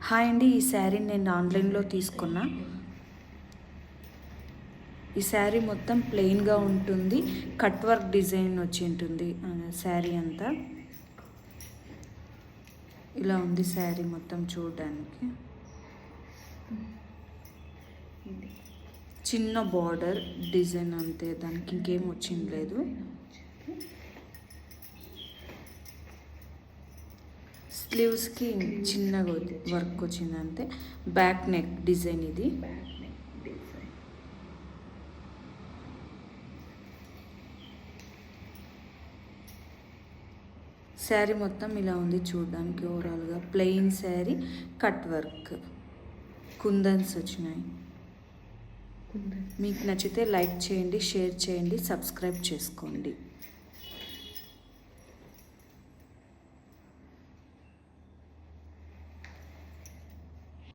Hi అండి, ఈ శారీ నేను ఆన్లైన్లో తీసుకున్నా. ఈ శారీ మొత్తం ప్లెయిన్గా ఉంటుంది, కట్ వర్క్ డిజైన్ వచ్చి ఉంటుంది. శారీ అంతా ఇలా ఉంది. శారీ మొత్తం చూడడానికి చిన్న బార్డర్ డిజైన్ అంతే, దానికి ఇంకేం వచ్చింది లేదు. స్లీవ్స్కి చిన్నగా వర్క్ వచ్చింది అంతే. బ్యాక్ నెక్ డిజైన్ ఇది. శారీ మొత్తం ఇలా ఉంది చూడడానికి. ఓవరాల్గా ప్లెయిన్ శారీ, కట్ వర్క్, కుందన్స్ వచ్చినాయి. మీకు నచ్చితే లైక్ చేయండి, షేర్ చేయండి, సబ్స్క్రైబ్ చేసుకోండి.